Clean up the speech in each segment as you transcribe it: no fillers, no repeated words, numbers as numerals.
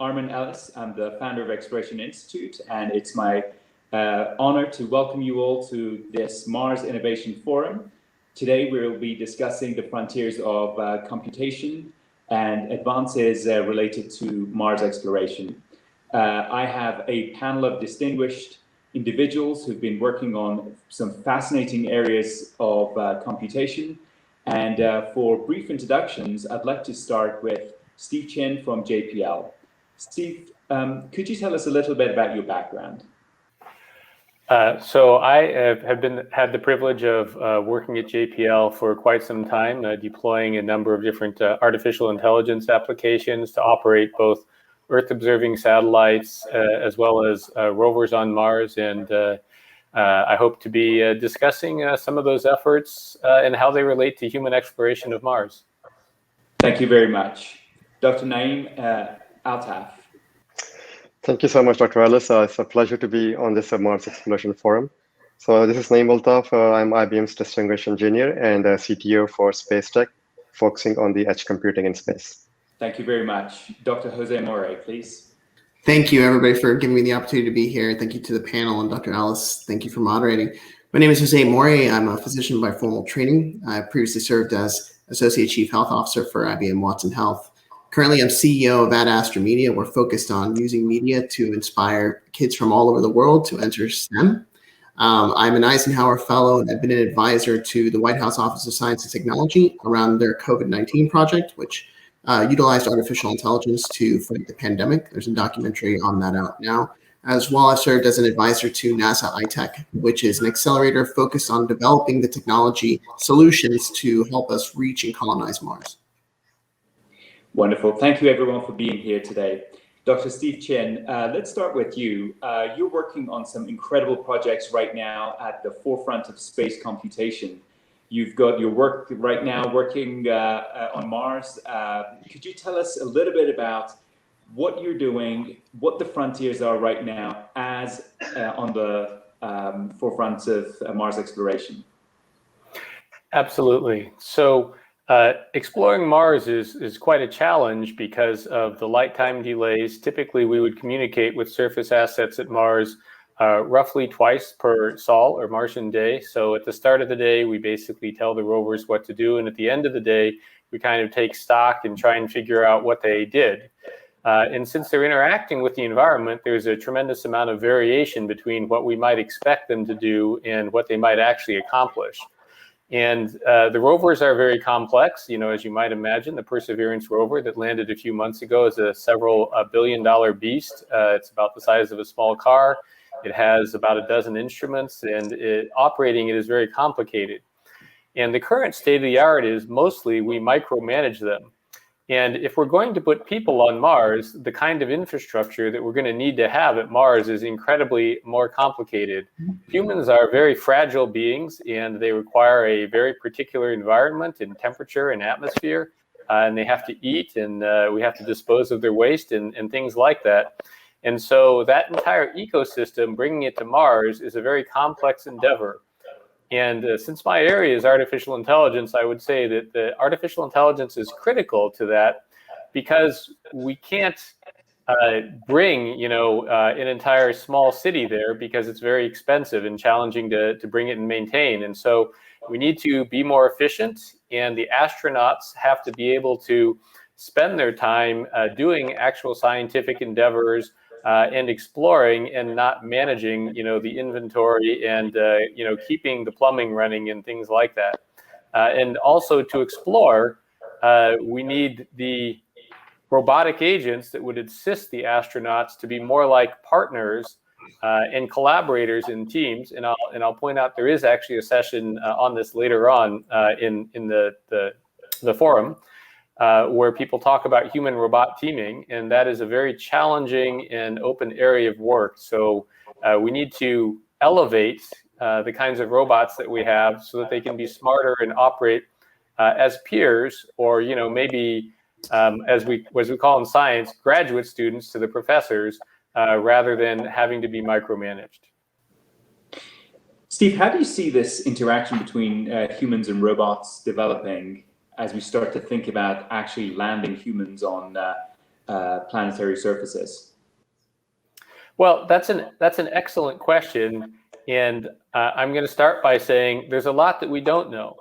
Armin Ellis. I'm the founder of Exploration Institute, and it's my honor to welcome you all to this Mars Innovation Forum. Today, we'll be discussing the frontiers of computation and advances related to Mars exploration. I have a panel of distinguished individuals who've been working on some fascinating areas of computation. And for brief introductions, I'd like to start with Steve Chen from JPL. Steve, could you tell us a little bit about your background? So I have had the privilege of working at JPL for quite some time, deploying a number of different artificial intelligence applications to operate both Earth-observing satellites as well as rovers on Mars. And I hope to be discussing some of those efforts and how they relate to human exploration of Mars. Thank you very much. Dr. Naeem Altaf. Thank you so much, Dr. Ellis. It's a pleasure to be on this Mars Exploration Forum. So this is Naeem Altaf. I'm IBM's Distinguished Engineer and CTO for Space Tech, focusing on the edge computing in space. Thank you very much. Dr. Jose More, please. Thank you, everybody, for giving me the opportunity to be here. Thank you to the panel, and Dr. Ellis, thank you for moderating. My name is Jose More. I'm a physician by formal training. I previously served as Associate Chief Health Officer for IBM Watson Health. Currently, I'm CEO of Ad Astra Media. We're focused on using media to inspire kids from all over the world to enter STEM. I'm an Eisenhower Fellow, and I've been an advisor to the White House Office of Science and Technology around their COVID-19 project, which utilized artificial intelligence to fight the pandemic. There's a documentary on that out now. As well, I've served as an advisor to NASA iTech, which is an accelerator focused on developing the technology solutions to help us reach and colonize Mars. Wonderful. Thank you, everyone, for being here today. Dr. Steve Chen, let's start with you. You're working on some incredible projects right now at the forefront of space computation. You've got your work right now working on Mars. Could you tell us a little bit about what you're doing, what the frontiers are right now as on the forefront of Mars exploration? Absolutely. So exploring Mars is quite a challenge because of the light time delays. Typically, we would communicate with surface assets at Mars roughly twice per sol or Martian day. So at the start of the day, we basically tell the rovers what to do. And at the end of the day, we kind of take stock and try and figure out what they did. And since they're interacting with the environment, there's a tremendous amount of variation between what we might expect them to do and what they might actually accomplish. And the rovers are very complex. You know, as you might imagine, the Perseverance rover that landed a few months ago is a several billion-dollar beast. It's about the size of a small car. It has about a dozen instruments, and operating it is very complicated. And the current state of the art is mostly we micromanage them. And if we're going to put people on Mars, the kind of infrastructure that we're going to need to have at Mars is incredibly more complicated. Humans are very fragile beings, and they require a very particular environment and temperature and atmosphere. And they have to eat, and we have to dispose of their waste and things like that. And so that entire ecosystem, bringing it to Mars, is a very complex endeavor. And since my area is artificial intelligence, I would say that the artificial intelligence is critical to that because we can't bring, an entire small city there because it's very expensive and challenging to bring it and maintain. And so we need to be more efficient, and the astronauts have to be able to spend their time doing actual scientific endeavors and exploring and not managing, the inventory and, keeping the plumbing running and things like that. And also to explore, we need the robotic agents that would assist the astronauts to be more like partners and collaborators in teams. And I'll point out there is actually a session on this later on in the forum. Where people talk about human-robot teaming, and that is a very challenging and open area of work. So we need to elevate the kinds of robots that we have so that they can be smarter and operate as peers, or maybe as we call in science, graduate students to the professors, rather than having to be micromanaged. Steve, how do you see this interaction between humans and robots developing as we start to think about actually landing humans on planetary surfaces? Well, that's an excellent question, and I'm going to start by saying there's a lot that we don't know.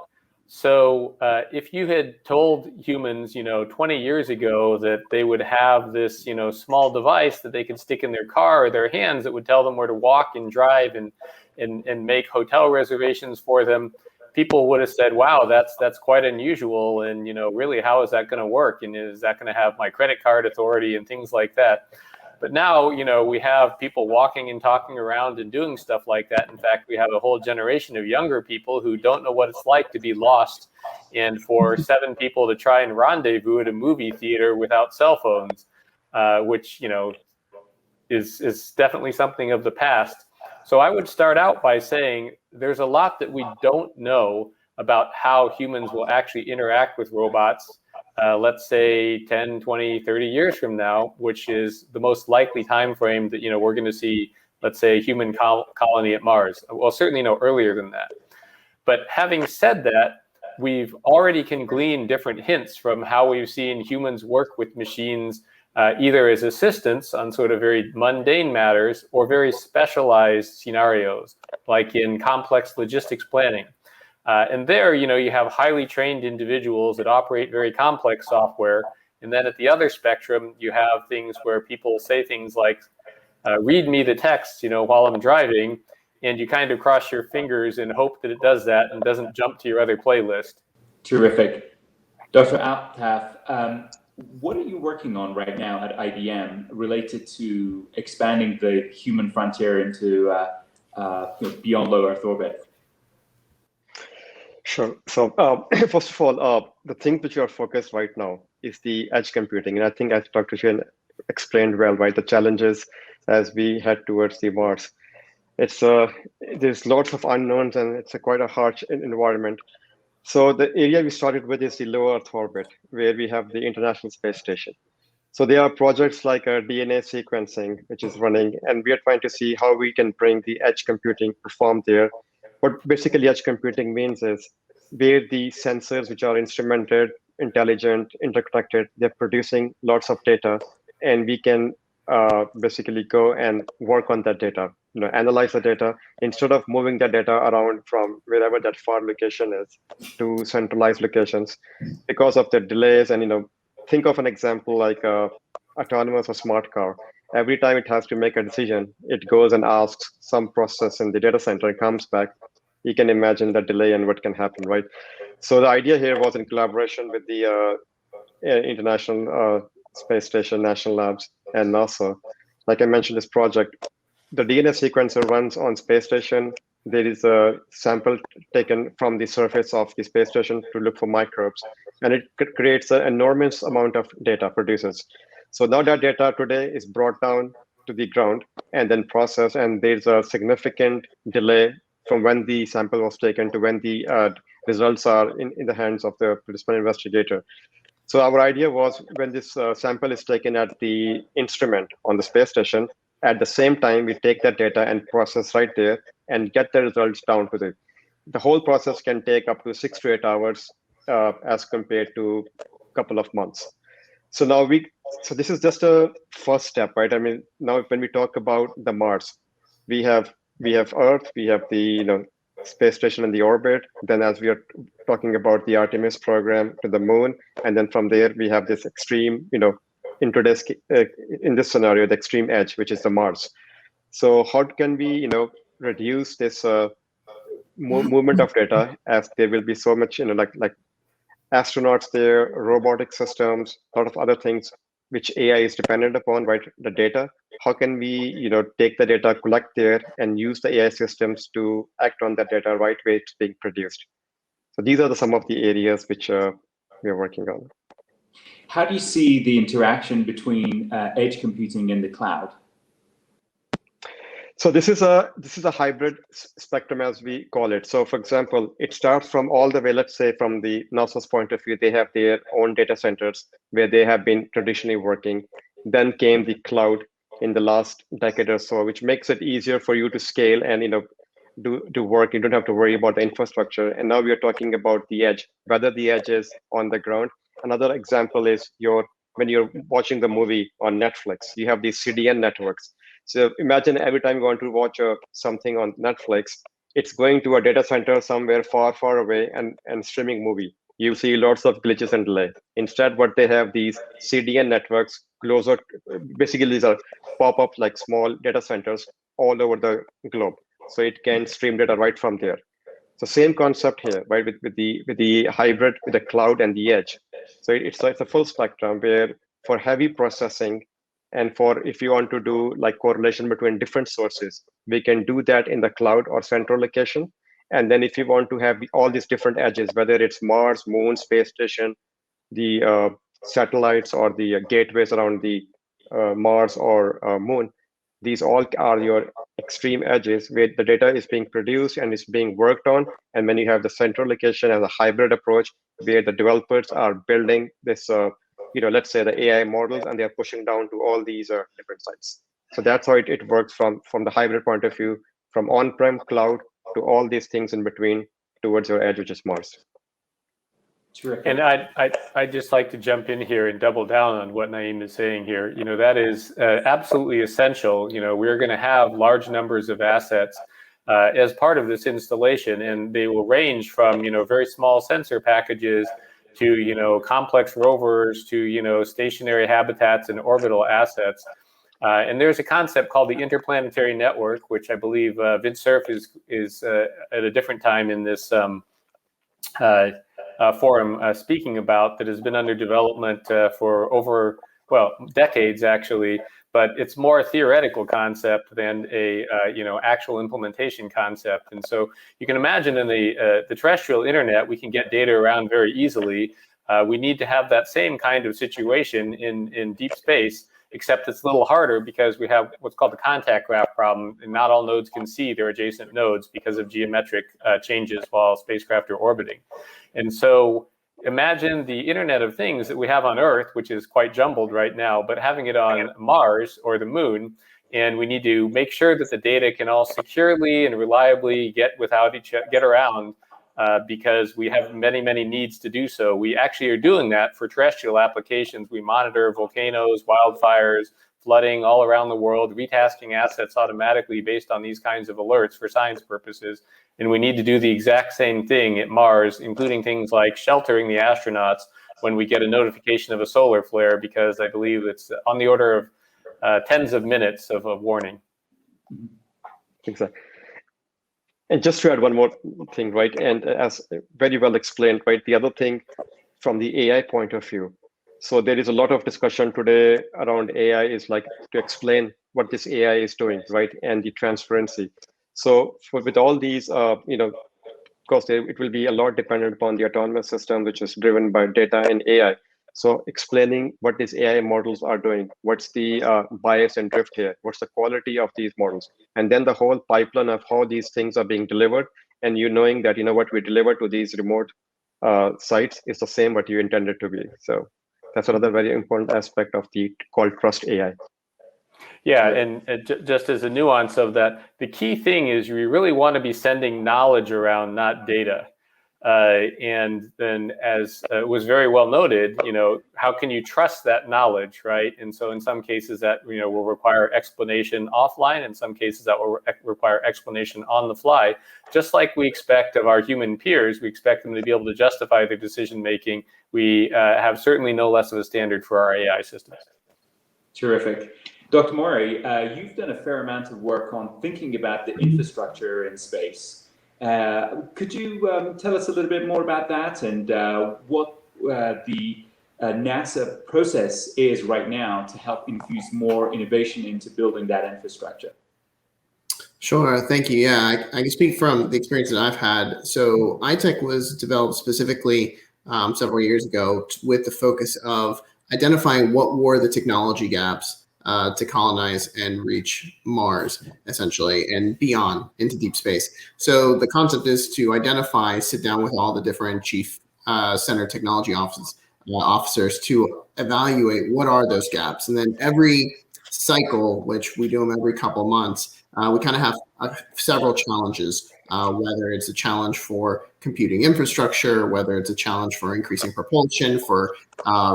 So if you had told humans, 20 years ago that they would have this, small device that they could stick in their car or their hands that would tell them where to walk and drive and make hotel reservations for them, people would have said, wow, that's quite unusual. And, really, how is that going to work? And is that going to have my credit card authority and things like that? But now, we have people walking and talking around and doing stuff like that. In fact, we have a whole generation of younger people who don't know what it's like to be lost. And for 7 people to try and rendezvous at a movie theater without cell phones, which, is definitely something of the past. So I would start out by saying there's a lot that we don't know about how humans will actually interact with robots. Let's say 10, 20, 30 years from now, which is the most likely time frame that, we're going to see, let's say, a human colony at Mars. Well, certainly earlier than that. But having said that, we've already can glean different hints from how we've seen humans work with machines, either as assistants on sort of very mundane matters or very specialized scenarios, like in complex logistics planning. And there, you have highly trained individuals that operate very complex software. And then at the other spectrum, you have things where people say things like, read me the text, while I'm driving. And you kind of cross your fingers and hope that it does that and doesn't jump to your other playlist. Terrific. Dr. Altaf, what are you working on right now at IBM related to expanding the human frontier into beyond low Earth orbit? Sure. So first of all, the thing which you are focused right now is the edge computing. And I think as Dr. Chen explained well, right, the challenges as we head towards the Mars. It's there's lots of unknowns and it's quite a harsh environment. So the area we started with is the low Earth orbit, where we have the International Space Station. So there are projects like DNA sequencing, which is running, and we are trying to see how we can bring the edge computing perform there. What basically edge computing means is where the sensors, which are instrumented, intelligent, interconnected, they're producing lots of data, and we can basically go and work on that data, analyze the data instead of moving the data around from wherever that far location is to centralized locations because of the delays. And think of an example like autonomous or smart car. Every time it has to make a decision, it goes and asks some process in the data center and comes back. You can imagine the delay and what can happen, right? So the idea here was in collaboration with the International Space Station, National Labs, and NASA. Like I mentioned, this project, the DNA sequencer runs on space station. There is a sample taken from the surface of the space station to look for microbes, and it creates an enormous amount of data, produces. So now that data today is brought down to the ground and then processed, and there's a significant delay from when the sample was taken to when the results are in the hands of the participant investigator. So our idea was when this sample is taken at the instrument on the space station, at the same time, we take that data and process right there and get the results down to the whole process can take up to 6 to 8 hours as compared to a couple of months. So now so this is just a first step, right? I mean, now when we talk about the Mars, we have Earth, we have the space station in the orbit. Then as we are talking about the Artemis program to the moon, and then from there we have this extreme, in this scenario, the extreme edge, which is the Mars. So how can we, reduce this movement of data as there will be so much, like astronauts there, robotic systems, a lot of other things which AI is dependent upon, right? The data. How can we, take the data, collect there, and use the AI systems to act on that data right way it's being produced? So these are some of the areas which we are working on. How do you see the interaction between edge computing and the cloud? So this is a hybrid spectrum, as we call it. So for example, it starts from all the way, let's say from the NASA's point of view, they have their own data centers where they have been traditionally working. Then came the cloud in the last decade or so, which makes it easier for you to scale and do work. You don't have to worry about the infrastructure. And now we are talking about the edge, whether the edge is on the ground. Another example is your when you're watching the movie on Netflix, you have these CDN networks. So imagine every time you want to watch something on Netflix, it's going to a data center somewhere far, far away and streaming movie. You see lots of glitches and delay. Instead, what they have, these CDN networks closer, basically these are pop-up like small data centers all over the globe. So it can stream data right from there. So same concept here, right? With the hybrid, with the cloud and the edge. So it's a full spectrum where for heavy processing and for if you want to do like correlation between different sources, we can do that in the cloud or central location. And then if you want to have all these different edges, whether it's Mars, Moon, space station, the satellites or the gateways around the Mars or Moon, these all are your extreme edges where the data is being produced and is being worked on. And when you have the central location as a hybrid approach where the developers are building this, let's say the AI models, and they're pushing down to all these different sites. So that's how it works from the hybrid point of view, from on-prem cloud to all these things in between towards your edge, which is Mars. Terrific. And I'd just like to jump in here and double down on what Naeem is saying here. That is absolutely essential. We're going to have large numbers of assets as part of this installation, and they will range from, very small sensor packages to, complex rovers to, stationary habitats and orbital assets. And there's a concept called the interplanetary network, which I believe Vint Cerf is at a different time in this forum speaking about, that has been under development for over, decades actually, but it's more a theoretical concept than a actual implementation concept. And so you can imagine in the terrestrial internet, we can get data around very easily. We need to have that same kind of situation in deep space, except it's a little harder because we have what's called the contact graph problem, and not all nodes can see their adjacent nodes because of geometric changes while spacecraft are orbiting. And so imagine the Internet of Things that we have on Earth, which is quite jumbled right now, but having it on Mars or the Moon, and we need to make sure that the data can all securely and reliably get around because we have many, many needs to do so. We actually are doing that for terrestrial applications. We monitor volcanoes, wildfires, flooding all around the world, retasking assets automatically based on these kinds of alerts for science purposes. And we need to do the exact same thing at Mars, including things like sheltering the astronauts when we get a notification of a solar flare, because I believe it's on the order of tens of minutes of a warning. Exactly. And just to add one more thing, right? And as very well explained, right? The other thing from the AI point of view. So there is a lot of discussion today around AI is like to explain what this AI is doing, right? And the transparency. So with all these, of course, it will be a lot dependent upon the autonomous system, which is driven by data and AI. So explaining what these AI models are doing, what's the bias and drift here, what's the quality of these models, and then the whole pipeline of how these things are being delivered, and knowing that, what we deliver to these remote sites is the same what you intended to be. So that's another very important aspect of the called trust AI. Yeah, and just as a nuance of that, the key thing is we really want to be sending knowledge around, not data. And then, as was very well noted, how can you trust that knowledge, right? And so in some cases that, will require explanation offline. In some cases that will require explanation on the fly. Just like we expect of our human peers, we expect them to be able to justify their decision making. We have certainly no less of a standard for our AI systems. Terrific. Dr. Mori, you've done a fair amount of work on thinking about the infrastructure in space. Could you tell us a little bit more about that and what the NASA process is right now to help infuse more innovation into building that infrastructure? Sure, thank you. Yeah, I can speak from the experience that I've had. So iTech was developed specifically several years ago with the focus of identifying what were the technology gaps to colonize and reach Mars, essentially, and beyond into deep space. So the concept is to identify, sit down with all the different chief center technology officers to evaluate what are those gaps. And then every cycle, which we do them every couple of months, we kind of have several challenges whether it's a challenge for computing infrastructure, whether it's a challenge for increasing propulsion, for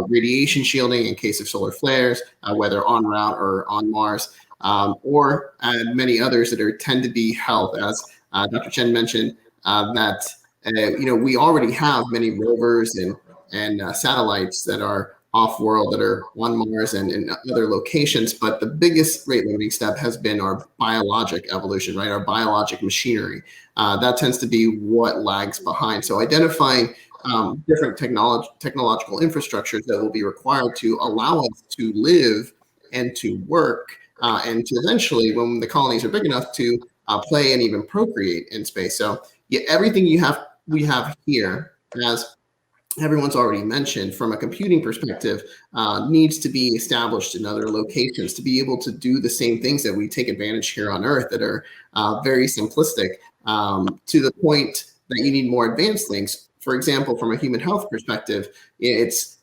radiation shielding in case of solar flares, whether en route or on Mars, or many others that tend to be health, as Dr. Chen mentioned, that we already have many rovers and satellites that are off-world, that are on Mars and in other locations. But the biggest rate-limiting step has been our biologic evolution, right? Our biologic machinery. That tends to be what lags behind. So identifying different technological infrastructures that will be required to allow us to live and to work, and to eventually, when the colonies are big enough, to play and even procreate in space. So yeah, everything we have here, as everyone's already mentioned, from a computing perspective, needs to be established in other locations to be able to do the same things that we take advantage here on Earth, that are very simplistic, to the point that you need more advanced things. For example, from a human health perspective, it's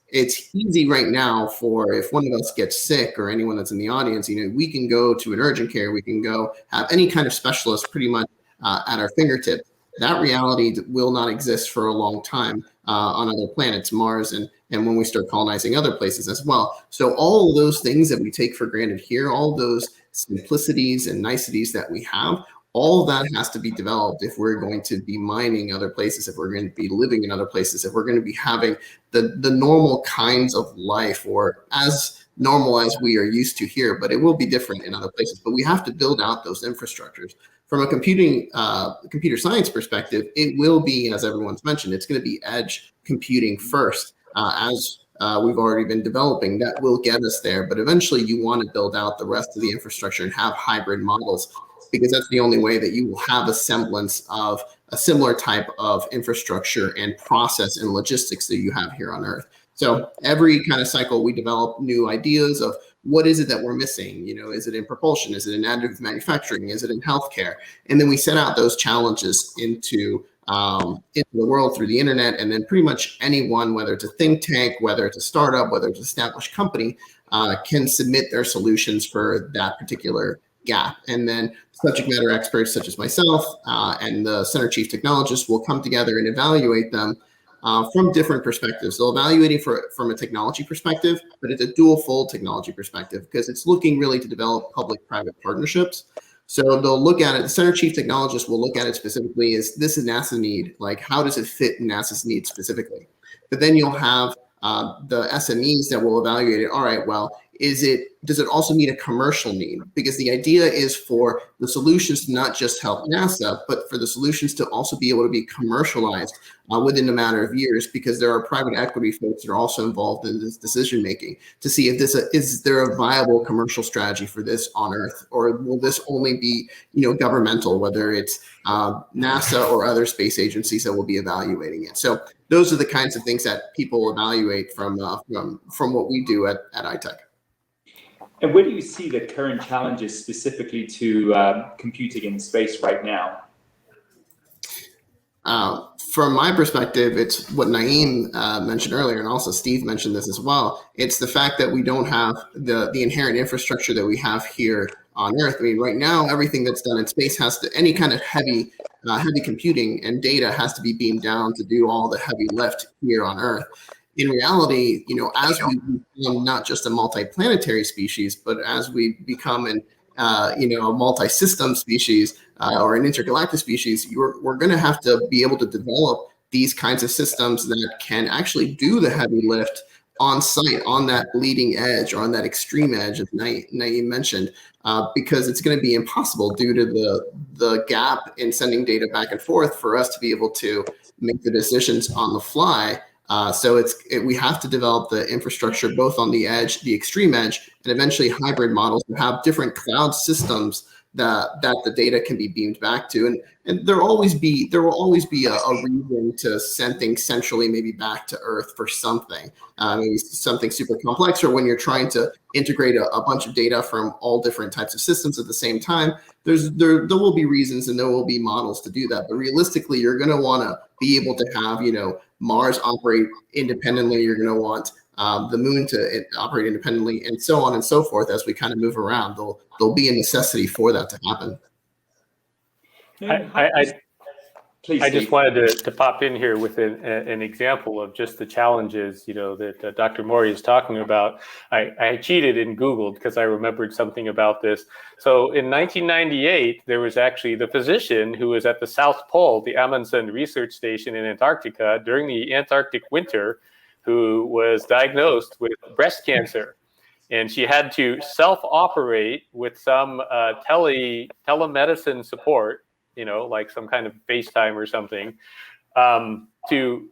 easy right now for, if one of us gets sick or anyone that's in the audience, we can go to an urgent care, we can go have any kind of specialist pretty much at our fingertips. That reality will not exist for a long time on other planets, Mars, and when we start colonizing other places as well. So all of those things that we take for granted here, all those simplicities and niceties that we have, all that has to be developed if we're going to be mining other places, if we're going to be living in other places, if we're going to be having the normal kinds of life, or as normal as we are used to here, but it will be different in other places. But we have to build out those infrastructures. From a computer science perspective, it will be, as everyone's mentioned, it's going to be edge computing first, as we've already been developing. That will get us there. But eventually you want to build out the rest of the infrastructure and have hybrid models, because that's the only way that you will have a semblance of a similar type of infrastructure and process and logistics that you have here on Earth. So every kind of cycle, we develop new ideas of what is it that we're missing? Is it in propulsion? Is it in additive manufacturing? Is it in healthcare? And then we set out those challenges into the world through the internet, and then pretty much anyone, whether it's a think tank, whether it's a startup, whether it's an established company, can submit their solutions for that particular gap. And then subject matter experts such as myself and the center chief technologists will come together and evaluate them from different perspectives. They'll evaluate it from a technology perspective, but it's a dual-fold technology perspective, because it's looking really to develop public-private partnerships. So they'll look at it, the center chief technologist will look at it specifically as, this is NASA's need, like how does it fit in NASA's needs specifically? But then you'll have the SMEs that will evaluate it. All right, well, does it also meet a commercial need? Because the idea is for the solutions to not just help NASA, but for the solutions to also be able to be commercialized within a matter of years, because there are private equity folks that are also involved in this decision making to see if is there a viable commercial strategy for this on Earth, or will this only be governmental, whether it's NASA or other space agencies that will be evaluating it. So those are the kinds of things that people evaluate from what we do at iTech. And where do you see the current challenges specifically to computing in space right now? From my perspective, it's what Naeem mentioned earlier, and also Steve mentioned this as well. It's the fact that we don't have the inherent infrastructure that we have here on Earth. I mean, right now, everything that's done in space any kind of heavy computing and data has to be beamed down to do all the heavy lift here on Earth. In reality, as we become not just a multi-planetary species, but as we become a multi-system species or an intergalactic species, we're going to have to be able to develop these kinds of systems that can actually do the heavy lift on site, on that leading edge or on that extreme edge, as Naeem mentioned, because it's going to be impossible due to the gap in sending data back and forth for us to be able to make the decisions on the fly. So we have to develop the infrastructure both on the edge, the extreme edge, and eventually hybrid models to have different cloud systems that the data can be beamed back to. And there will always be a reason to send things centrally, maybe back to Earth for something, maybe something super complex, or when you're trying to integrate a bunch of data from all different types of systems at the same time. There will be reasons and there will be models to do that. But realistically, you're going to want to be able to have, Mars operate independently. You're going to want the moon to operate independently, and so on and so forth. As we kind of move around, there'll be a necessity for that to happen. Please, I Steve. just wanted to pop in here with an example of just the challenges, that Dr. Mori is talking about. I cheated and Googled because I remembered something about this. So in 1998, there was actually the physician who was at the South Pole, the Amundsen Research Station in Antarctica during the Antarctic winter, who was diagnosed with breast cancer. And she had to self-operate with some telemedicine support, like some kind of FaceTime or something, to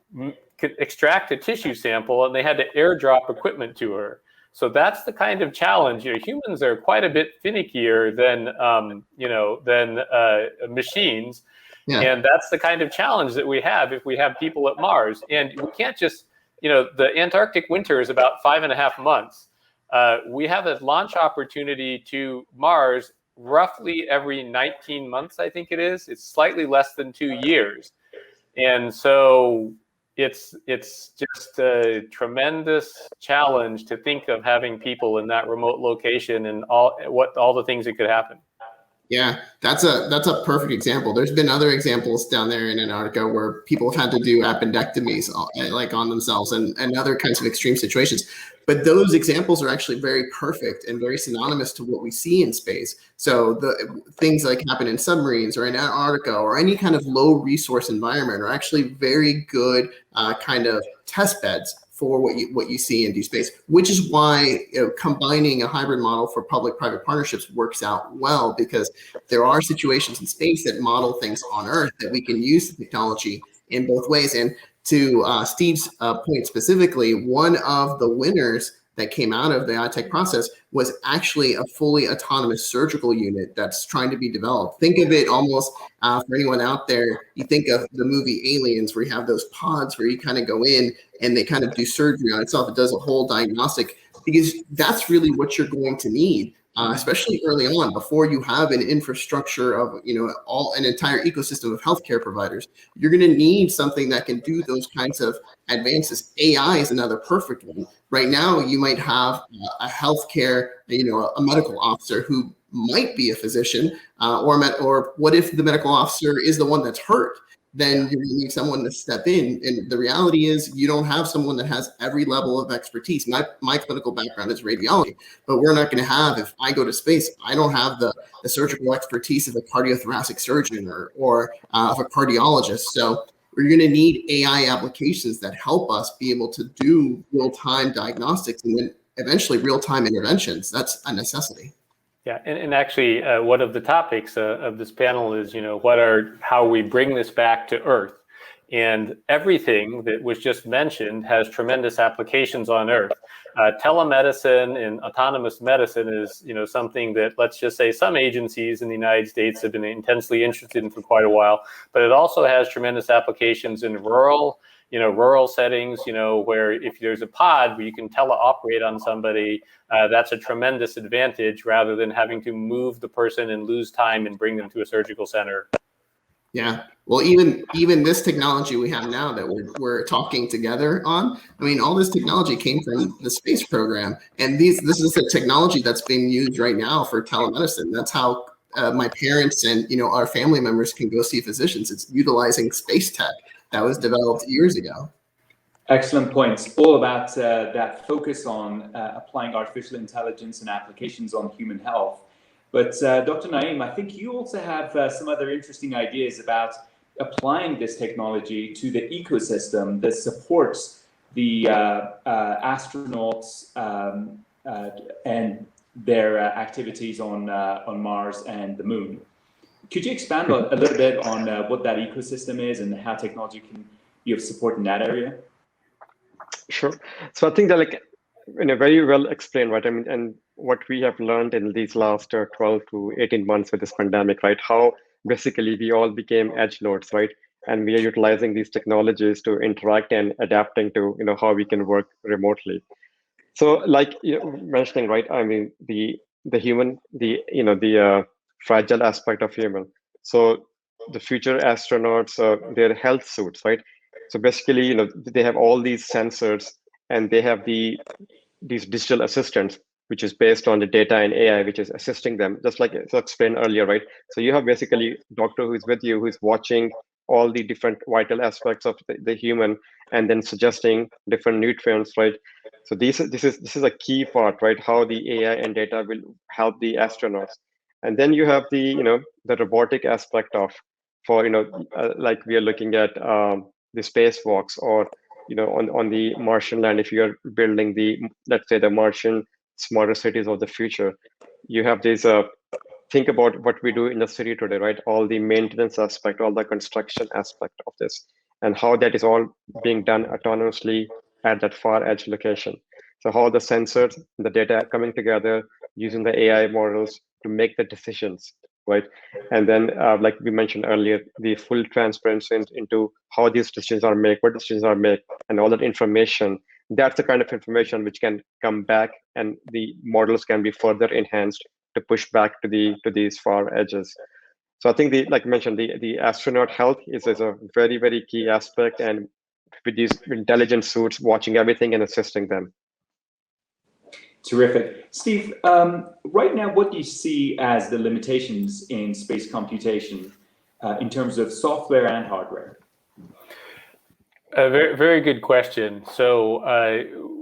extract a tissue sample, and they had to airdrop equipment to her. So that's the kind of challenge. Humans are quite a bit finickier than machines, Yeah. and that's the kind of challenge that we have if we have people at Mars. And we can't just, the Antarctic winter is about 5.5 months. We have a launch opportunity to Mars roughly every 19 months, I think it is. It's slightly less than 2 years. And so it's just a tremendous challenge to think of having people in that remote location and all the things that could happen. Yeah, that's a perfect example. There's been other examples down there in Antarctica where people have had to do appendectomies like on themselves and other kinds of extreme situations. But those examples are actually very perfect and very synonymous to what we see in space. So the things like happen in submarines or in Antarctica or any kind of low resource environment are actually very good kind of test beds for what you see in deep space, which is why combining a hybrid model for public-private partnerships works out well, because there are situations in space that model things on Earth that we can use the technology in both ways. And to Steve's point specifically, one of the winners that came out of the iTech process was actually a fully autonomous surgical unit that's trying to be developed. Think of it almost, for anyone out there, you think of the movie Aliens, where you have those pods where you kind of go in and they kind of do surgery on itself. It does a whole diagnostic, because that's really what you're going to need, especially early on, before you have an infrastructure of, an entire ecosystem of healthcare providers. You're going to need something that can do those kinds of advances. AI is another perfect one. Right now, you might have a healthcare, a medical officer who might be a physician, or what if the medical officer is the one that's hurt? Then you're going to need someone to step in. And the reality is you don't have someone that has every level of expertise. My clinical background is radiology, but we're not going to have, if I go to space, I don't have the surgical expertise of a cardiothoracic surgeon or of a cardiologist. So we're going to need AI applications that help us be able to do real-time diagnostics and then eventually real-time interventions. That's a necessity. Yeah, and actually, one of the topics of this panel is, how we bring this back to Earth. And everything that was just mentioned has tremendous applications on Earth. Telemedicine and autonomous medicine is, something that, let's just say, some agencies in the United States have been intensely interested in for quite a while. But it also has tremendous applications in rural settings, where if there's a pod where you can teleoperate on somebody, that's a tremendous advantage rather than having to move the person and lose time and bring them to a surgical center. Yeah. Well, even this technology we have now that we're talking together on, I mean, all this technology came from the space program. And this is the technology that's being used right now for telemedicine. That's how my parents and, our family members can go see physicians. It's utilizing space tech that was developed years ago. Excellent points. All about that focus on applying artificial intelligence and applications on human health. But Dr. Naeem, I think you also have some other interesting ideas about applying this technology to the ecosystem that supports the astronauts and their activities on Mars and the Moon. Could you expand a little bit on what that ecosystem is and how technology can be of support in that area? Sure. So I think that very well explained, right? I mean, and what we have learned in these last 12 to 18 months with this pandemic, right? How basically we all became edge lords, right? And we are utilizing these technologies to interact and adapting to, how we can work remotely. So like mentioning, right? I mean, the human, the fragile aspect of human. So the future astronauts, their health suits, right? So basically, they have all these sensors and they have these digital assistants, which is based on the data and AI, which is assisting them, just like I explained earlier, right? So you have basically a doctor who is with you, who is watching all the different vital aspects of the human, and then suggesting different nutrients, right? So this is a key part, right? How the AI and data will help the astronauts. And then you have the robotic aspect of, for like we are looking at the spacewalks, or on the Martian land, if you are building the, let's say, the Martian smarter cities of the future, you have this think about what we do in the city today, right? All the maintenance aspect, all the construction aspect of this, and how that is all being done autonomously at that far edge location. So how the sensors, the data coming together using the AI models to make the decisions, right? And then, like we mentioned earlier, the full transparency into how these decisions are made, what decisions are made, and all that information. That's the kind of information which can come back, and the models can be further enhanced to push back to these far edges. So I think like I mentioned, the astronaut health is a very, very key aspect, and with these intelligent suits watching everything and assisting them. Terrific. Steve, right now, what do you see as the limitations in space computation in terms of software and hardware? A very, very good question. So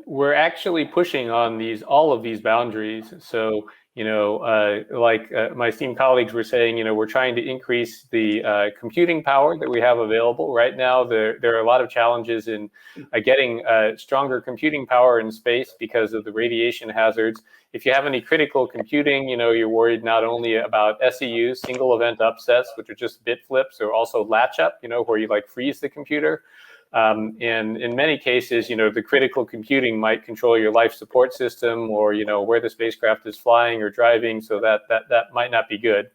we're actually pushing on all of these boundaries. So like my esteemed colleagues were saying, we're trying to increase the computing power that we have available. Right now, there are a lot of challenges in getting stronger computing power in space because of the radiation hazards. If you have any critical computing, you're worried not only about SEUs, single event upsets, which are just bit flips, or also latch up, where you like freeze the computer. And in many cases, the critical computing might control your life support system, or where the spacecraft is flying or driving, so that might not be good.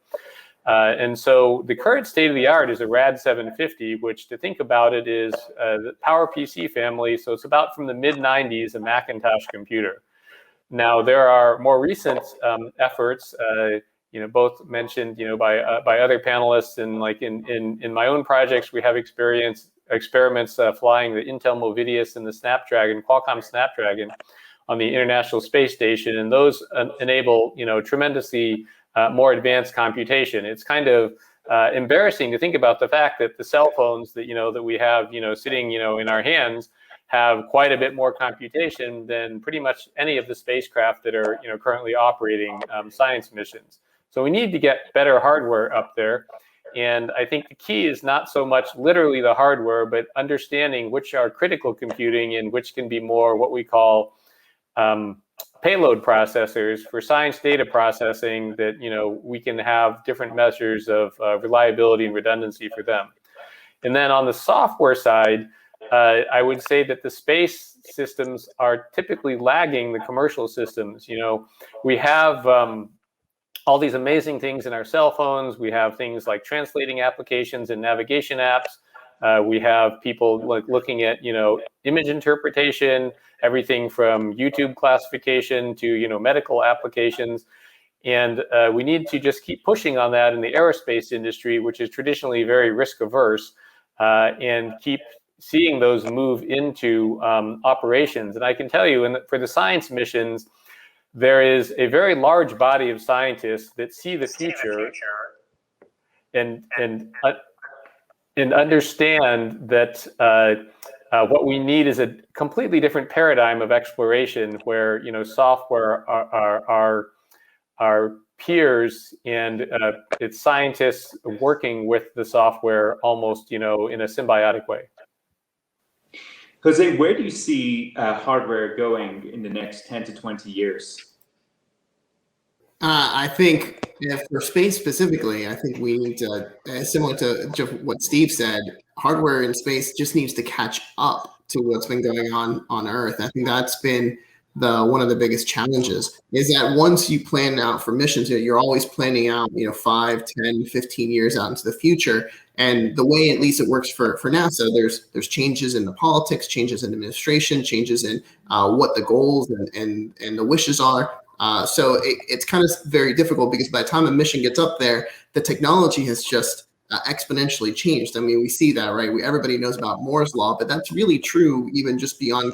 And so the current state of the art is a RAD 750, which, to think about it, is the PowerPC family. So it's about from the mid-90s, a Macintosh computer. Now there are more recent efforts, both mentioned, by other panelists, and like in my own projects, we have experiments flying the Intel Movidius and the Qualcomm Snapdragon on the International Space Station, and those enable tremendously more advanced computation. It's kind of embarrassing to think about the fact that the cell phones that that we have sitting in our hands have quite a bit more computation than pretty much any of the spacecraft that are currently operating science missions. So we need to get better hardware up there. And I think the key is not so much literally the hardware, but understanding which are critical computing and which can be more what we call payload processors for science data processing, that we can have different measures of reliability and redundancy for them. And then on the software side, I would say that the space systems are typically lagging the commercial systems. We have all these amazing things in our cell phones. We have things like translating applications and navigation apps. We have people like looking at, image interpretation, everything from YouTube classification to, medical applications. And we need to just keep pushing on that in the aerospace industry, which is traditionally very risk averse, and keep seeing those move into operations. And I can tell you, for the science missions, there is a very large body of scientists that see the future and understand that what we need is a completely different paradigm of exploration, where software are peers, and it's scientists working with the software almost in a symbiotic way. Jose, where do you see hardware going in the next 10 to 20 years? I think for space specifically, I think we need to, similar to what Steve said, hardware in space just needs to catch up to what's been going on Earth. I think that's been one of the biggest challenges, is that once you plan out for missions, you're always planning out 5, 10, 15 years out into the future. And the way at least it works for NASA, there's changes in the politics, changes in administration, changes in what the goals and the wishes are. So it's kind of very difficult, because by the time a mission gets up there, the technology has just exponentially changed. I mean, we see that, right? Everybody knows about Moore's law, but that's really true even just beyond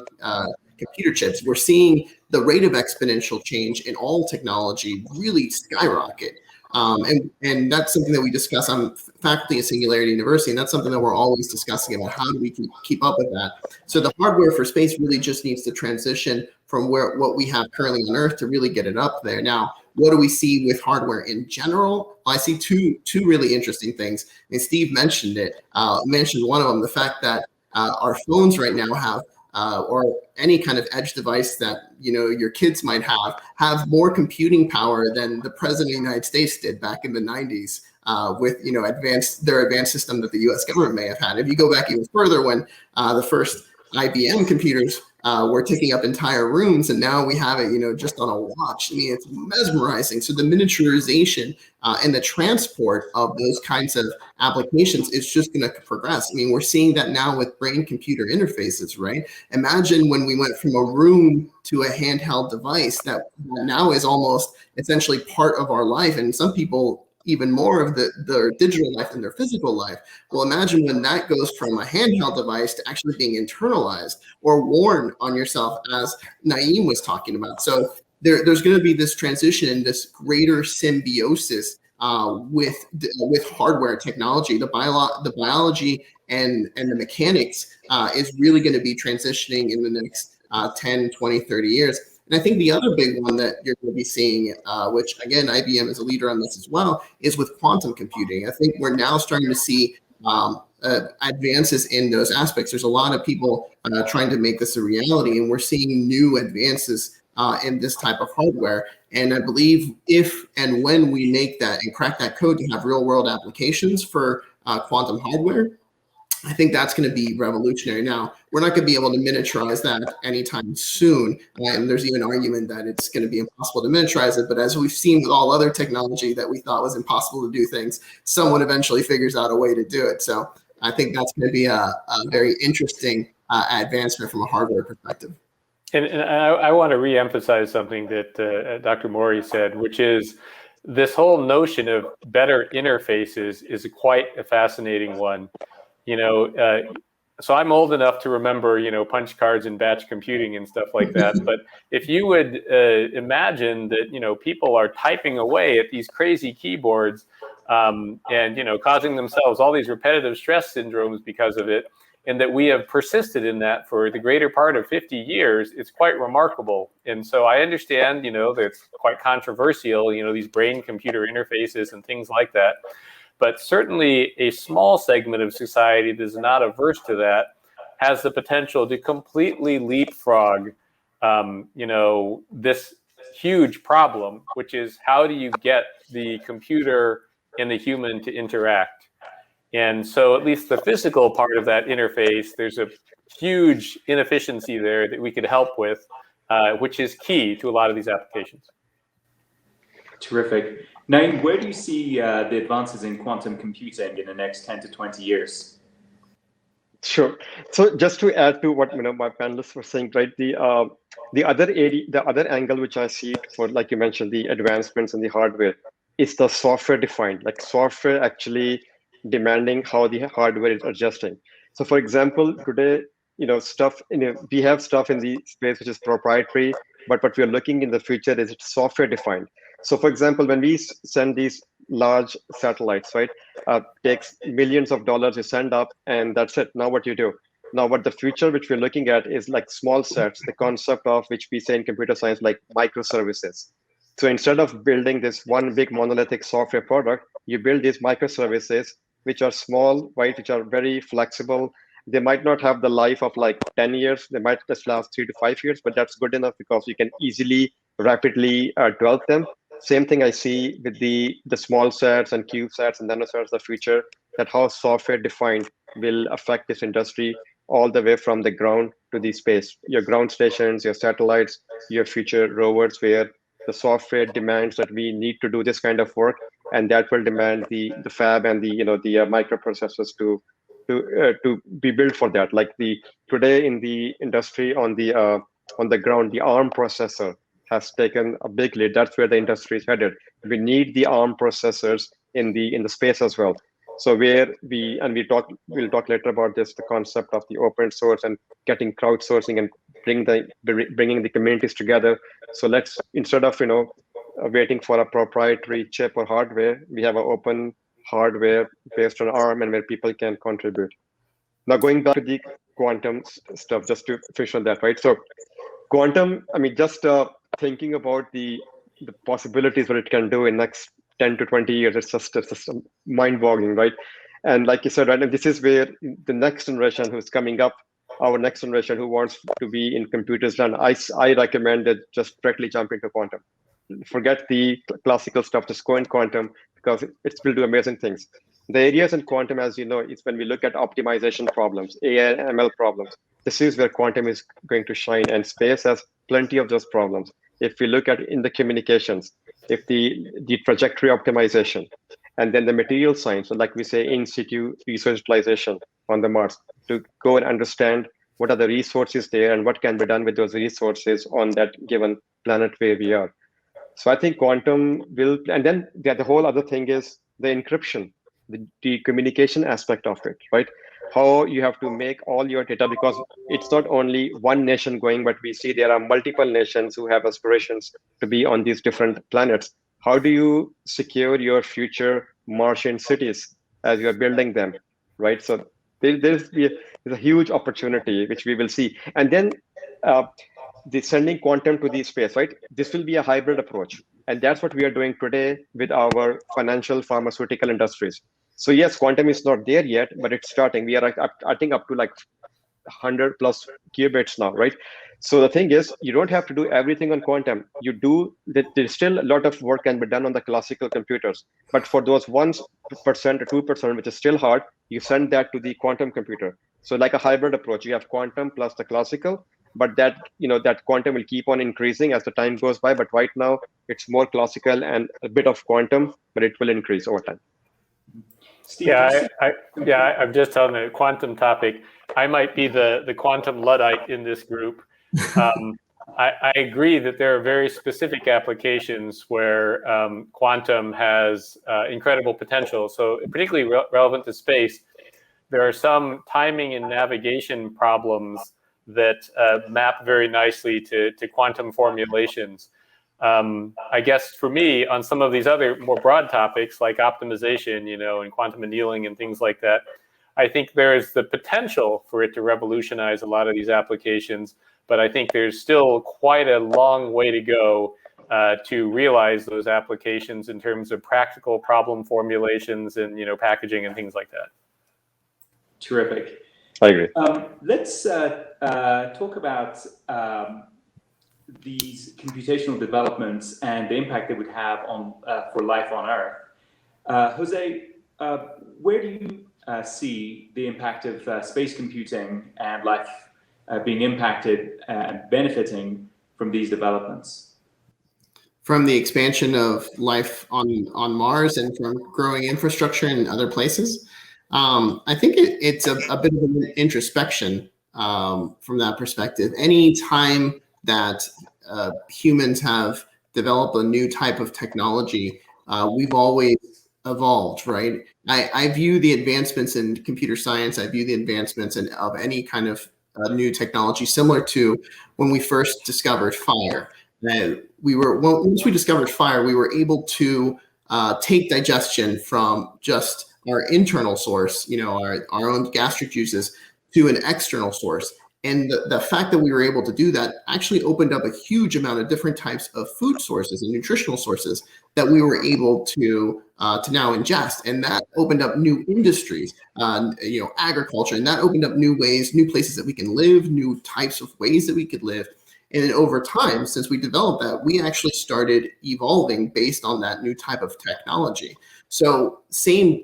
computer chips. We're seeing the rate of exponential change in all technology really skyrocket. And that's something that we discuss. I'm faculty at Singularity University, and that's something that we're always discussing about how do we keep up with that. So the hardware for space really just needs to transition from what we have currently on Earth to really get it up there. Now, what do we see with hardware in general? I see two really interesting things, and Steve mentioned it. Mentioned one of them, the fact that our phones right now have or any kind of edge device that your kids might have more computing power than the president of the United States did back in the 90s with their advanced system that the U.S. government may have had. If you go back even further, when the first IBM computers were taking up entire rooms, and now we have it just on a watch. I mean, it's mesmerizing. So the miniaturization and the transport of those kinds of applications is just going to progress. I mean, we're seeing that now with brain-computer interfaces, right? Imagine when we went from a room to a handheld device that now is almost essentially part of our life, and some people even more of their digital life than their physical life. Well, imagine when that goes from a handheld device to actually being internalized or worn on yourself, as Naeem was talking about. So there's going to be this transition and this greater symbiosis with hardware technology. The biology and the mechanics is really going to be transitioning in the next 10, 20, 30 years. And I think the other big one that you're going to be seeing, which again, IBM is a leader on this as well, is with quantum computing. I think we're now starting to see advances in those aspects. There's a lot of people trying to make this a reality, and we're seeing new advances in this type of hardware. And I believe if and when we make that and crack that code to have real world applications for quantum hardware, I think that's going to be revolutionary. Now, we're not going to be able to miniaturize that anytime soon. And there's even an argument that it's going to be impossible to miniaturize it. But as we've seen with all other technology that we thought was impossible to do things, someone eventually figures out a way to do it. So I think that's going to be a very interesting advancement from a hardware perspective. And I want to reemphasize something that Dr. Mori said, which is this whole notion of better interfaces is quite a fascinating one. So I'm old enough to remember, punch cards and batch computing and stuff like that. But if you would imagine that, people are typing away at these crazy keyboards and, causing themselves all these repetitive stress syndromes because of it, and that we have persisted in that for the greater part of 50 years, it's quite remarkable. And so I understand, that it's quite controversial, these brain-computer interfaces and things like that. But certainly a small segment of society that is not averse to that has the potential to completely leapfrog, this huge problem, which is how do you get the computer and the human to interact? And so at least the physical part of that interface, there's a huge inefficiency there that we could help with, which is key to a lot of these applications. Terrific. Naeem, where do you see the advances in quantum computing in the next 10 to 20 years? Sure. So just to add to what my panelists were saying, right? The other angle which I see for, like you mentioned, the advancements in the hardware is the software defined, like software actually demanding how the hardware is adjusting. So for example, today, we have stuff in the space which is proprietary, but what we are looking in the future is it's software defined. So for example, when we send these large satellites, right, takes millions of dollars to send up, and that's it. Now what you do? Now what the future which we're looking at is like small sets, the concept of which we say in computer science, like microservices. So instead of building this one big monolithic software product, you build these microservices, which are small, right, which are very flexible. They might not have the life of like 10 years. They might just last 3 to 5 years, but that's good enough because you can easily, rapidly develop them. Same thing I see with the small sets and CubeSats and nanosats, the future, that how software defined will affect this industry all the way from the ground to the space. Your ground stations, your satellites, your future rovers, where the software demands that we need to do this kind of work, and that will demand the fab and the microprocessors to be built for that. Like today in the industry on the ground, the ARM processor has taken a big lead. That's where the industry is headed. We need the ARM processors in the space as well. So we'll talk later about this, the concept of the open source and getting crowdsourcing and bringing the communities together. So let's, instead of waiting for a proprietary chip or hardware. We have an open hardware based on ARM and where people can contribute. Now, going back to the quantum stuff, just to finish on that, right? So quantum, I mean, just thinking about the possibilities what it can do in next 10 to 20 years, it's just mind-boggling, right? And like you said, right, and this is where the next generation who's coming up, our next generation who wants to be in computers, and I recommend that just directly jump into quantum. Forget the classical stuff, just go in quantum because it will do amazing things. The areas in quantum, as you know, is when we look at optimization problems, AI, ML problems. This is where quantum is going to shine, and space has plenty of those problems. If we look at in the communications, if the trajectory optimization, and then the material science, so like we say, in situ resource utilization on the Mars, to go and understand what are the resources there and what can be done with those resources on that given planet where we are. So I think quantum will, and then the whole other thing is the encryption, the communication aspect of it, right? How you have to make all your data, because it's not only one nation going, but we see there are multiple nations who have aspirations to be on these different planets. How do you secure your future Martian cities as you are building them, right? So there's a huge opportunity which we will see. And then the sending quantum to the space, right? This will be a hybrid approach. And that's what we are doing today with our financial pharmaceutical industries. So yes, quantum is not there yet, but it's starting. We are, I think, up to like 100 plus qubits now, right? So the thing is, you don't have to do everything on quantum. You do, there's still a lot of work can be done on the classical computers. But for those 1% or 2%, which is still hard, you send that to the quantum computer. So like a hybrid approach, you have quantum plus the classical, but that, that quantum will keep on increasing as the time goes by. But right now it's more classical and a bit of quantum, but it will increase over time. Steve, I'm just on the quantum topic. I might be the quantum Luddite in this group. I agree that there are very specific applications where quantum has incredible potential. So particularly relevant to space, there are some timing and navigation problems that map very nicely to quantum formulations. I guess for me, on some of these other more broad topics like optimization, and quantum annealing and things like that, I think there is the potential for it to revolutionize a lot of these applications, but I think there's still quite a long way to go to realize those applications in terms of practical problem formulations and packaging and things like that. Terrific. I agree. Let's talk about these computational developments and the impact they would have on for life on Earth. Jose, where do you see the impact of space computing and life being impacted and benefiting from these developments? From the expansion of life on Mars and from growing infrastructure in other places? I think it's a bit of an introspection from that perspective. Any time that humans have developed a new type of technology, we've always evolved, right? I view the advancements in computer science, I view the advancements of any kind of new technology similar to when we first discovered fire. Once we discovered fire, we were able to take digestion from just our internal source, our own gastric juices, to an external source. And the fact that we were able to do that actually opened up a huge amount of different types of food sources and nutritional sources that we were able to now ingest. And that opened up new industries, agriculture, and that opened up new ways, new places that we can live, new types of ways that we could live. And then over time, since we developed that, we actually started evolving based on that new type of technology. So same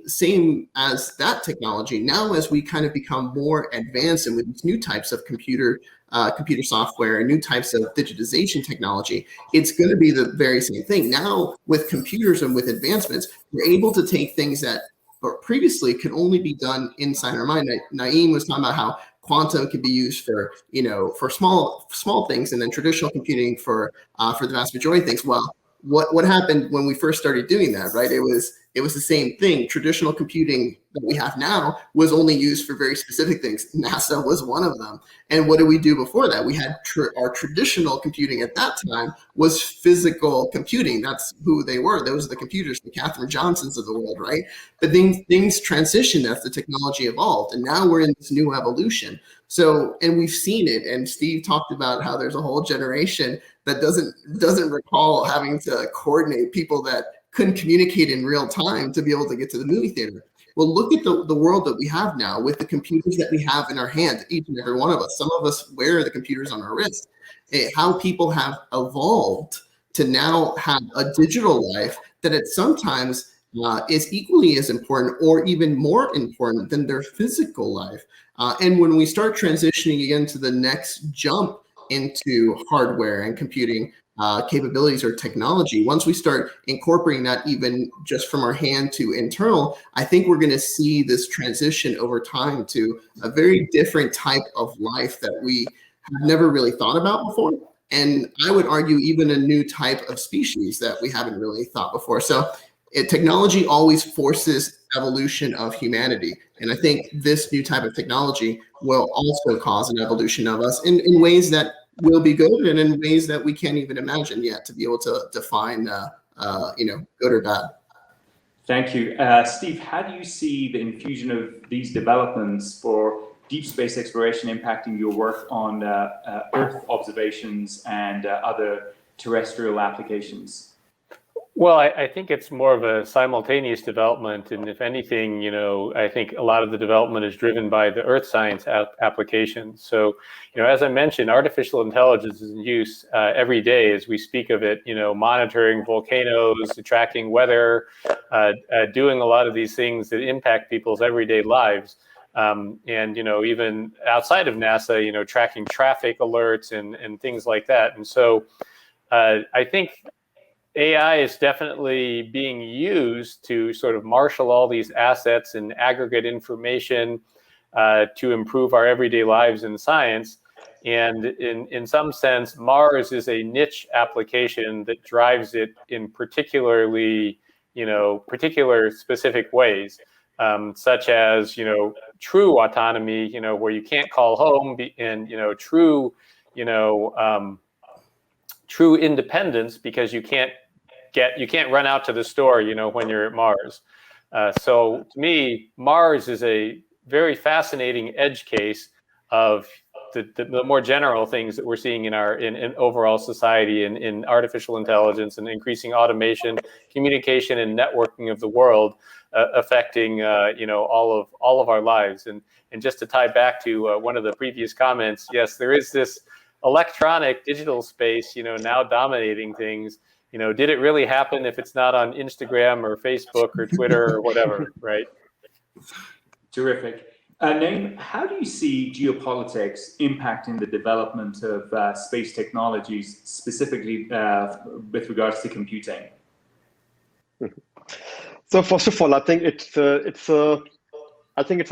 as that technology, now as we kind of become more advanced and with these new types of computer software and new types of digitization technology, it's going to be the very same thing. Now with computers and with advancements, we're able to take things that previously could only be done inside our mind. Naeem was talking about how quantum can be used for small things, and then traditional computing for the vast majority of things. Well, what happened when we first started doing that, right? It was it was the same thing. Traditional computing that we have now was only used for very specific things. NASA was one of them. And what did we do before that? We had our traditional computing at that time was physical computing. That's who they were. Those are the computers, the Katherine Johnsons of the world, right? But things transitioned as the technology evolved. And now we're in this new evolution. So, and we've seen it. And Steve talked about how there's a whole generation that doesn't recall having to coordinate people that couldn't communicate in real time to be able to get to the movie theater. Well, look at the world that we have now with the computers that we have in our hands, each and every one of us. Some of us wear the computers on our wrist. How people have evolved to now have a digital life that it sometimes is equally as important or even more important than their physical life. And when we start transitioning again to the next jump into hardware and computing capabilities or technology, once we start incorporating that even just from our hand to internal, I think we're going to see this transition over time to a very different type of life that we have never really thought about before. And I would argue even a new type of species that we haven't really thought before. So technology always forces evolution of humanity. And I think this new type of technology will also cause an evolution of us in ways that will be good and in ways that we can't even imagine yet to be able to define, good or bad. Thank you. Steve, how do you see the infusion of these developments for deep space exploration impacting your work on Earth observations and other terrestrial applications? Well, I think it's more of a simultaneous development, and if anything, I think a lot of the development is driven by the earth science application. So, as I mentioned, artificial intelligence is in use every day as we speak of it, monitoring volcanoes, tracking weather, doing a lot of these things that impact people's everyday lives. And, even outside of NASA, tracking traffic alerts and things like that. And so I think AI is definitely being used to sort of marshal all these assets and aggregate information to improve our everyday lives in science. And in some sense, Mars is a niche application that drives it in particular specific ways, such as, true autonomy, where you can't call home, and, true independence, because you can't run out to the store, when you're at Mars. So to me, Mars is a very fascinating edge case of the more general things that we're seeing in overall society, in artificial intelligence and increasing automation, communication, and networking of the world, affecting all of our lives. And just to tie back to one of the previous comments, yes, there is this electronic digital space, now dominating things. Did it really happen if it's not on Instagram or Facebook or Twitter or whatever, right? Terrific. Naeem, how do you see geopolitics impacting the development of space technologies, specifically with regards to computing? So first of all, I think it's a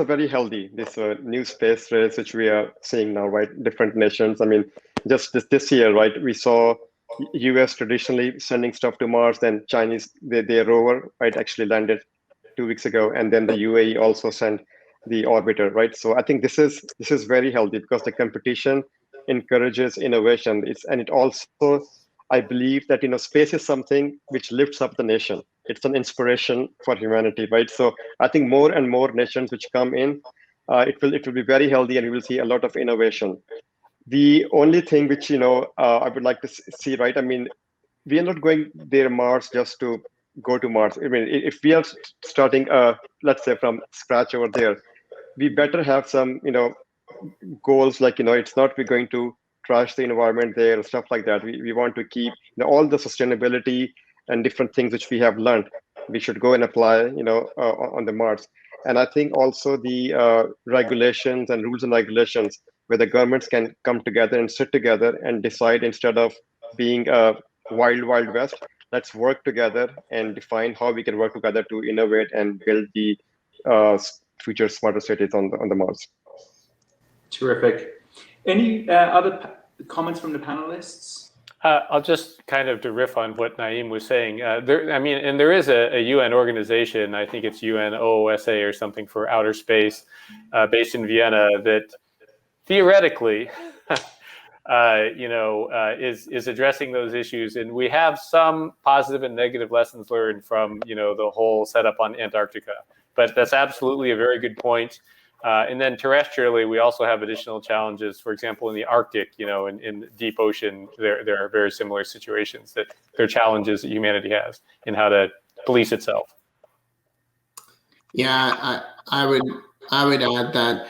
very healthy, this new space race which we are seeing now, right? Different nations. I mean, just this year, right? We saw US traditionally sending stuff to Mars, then Chinese, their rover, right, actually landed 2 weeks ago, and then the UAE also sent the orbiter, right? So I think this is very healthy because the competition encourages innovation. And it also, I believe that space is something which lifts up the nation. It's an inspiration for humanity, right? So I think more and more nations which come in, it will be very healthy, and we will see a lot of innovation. The only thing which I would like to see, right? I mean, we are not going there Mars just to go to Mars. I mean, if we are starting, let's say from scratch over there, we better have some goals, like it's not we're going to trash the environment there and stuff like that. We want to keep all the sustainability and different things which we have learned. We should go and apply on the Mars. And I think also the regulations and rules and regulations, where the governments can come together and sit together and decide, instead of being a wild west, let's work together and define how we can work together to innovate and build the future smarter cities on the Mars. Terrific. Any other comments from the panelists? I'll just kind of to riff on what Naeem was saying. There is a UN organization, I think it's UNOSA or something for outer space, based in Vienna, that theoretically, is addressing those issues. And we have some positive and negative lessons learned from, the whole setup on Antarctica. But that's absolutely a very good point. And then terrestrially, we also have additional challenges. For example, in the Arctic, in deep ocean, there are very similar situations that there are challenges that humanity has in how to police itself. Yeah, I would add that,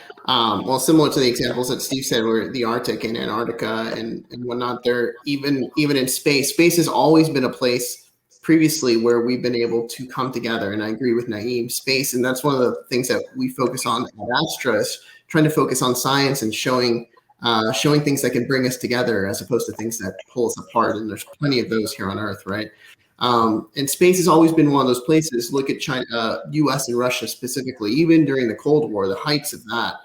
similar to the examples that Steve said, where the Arctic and Antarctica and whatnot, they're even in space. Space has always been a place previously where we've been able to come together. And I agree with Naeem, space. And that's one of the things that we focus on at Astra, is trying to focus on science and showing things that can bring us together as opposed to things that pull us apart. And there's plenty of those here on Earth, right? And space has always been one of those places. Look at China, US and Russia specifically. Even during the Cold War, the heights of that,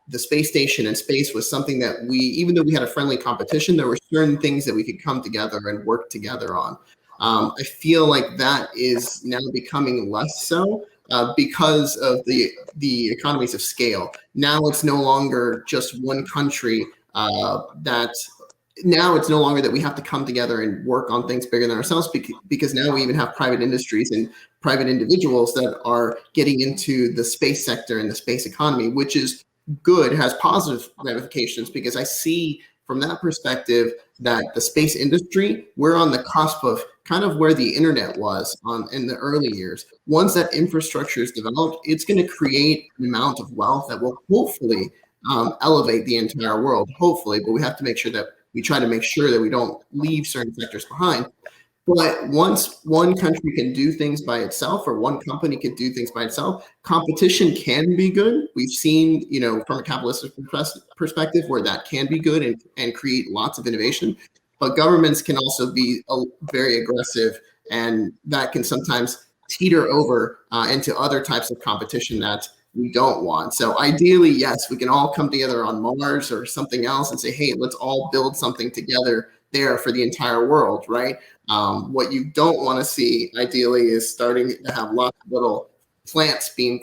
the space station and space was something that even though we had a friendly competition, there were certain things that we could come together and work together on. I feel like that is now becoming less so because of the economies of scale. Now it's no longer just one country now it's no longer that we have to come together and work on things bigger than ourselves, because now we even have private industries and private individuals that are getting into the space sector and the space economy, which is good, has positive ramifications, because I see from that perspective that the space industry, we're on the cusp of kind of where the internet was in the early years. Once that infrastructure is developed, it's going to create an amount of wealth that will hopefully elevate the entire world, hopefully, but we have to make sure that we try to make sure that we don't leave certain sectors behind. But once one country can do things by itself, or one company can do things by itself, competition can be good. We've seen, from a capitalistic perspective, where that can be good and create lots of innovation. But governments can also be very aggressive, and that can sometimes teeter over into other types of competition that we don't want. So ideally, yes, we can all come together on Mars or something else and say, hey, let's all build something together there for the entire world, right? What you don't want to see, ideally, is starting to have lots of little plants being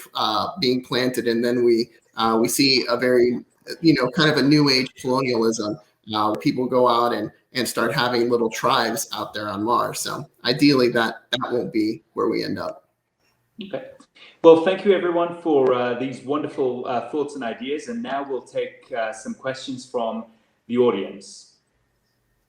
planted, and then we see a very, kind of a new age colonialism. People go out and start having little tribes out there on Mars. So ideally, that won't be where we end up. Okay. Well, thank you everyone for these wonderful thoughts and ideas. And now we'll take some questions from the audience.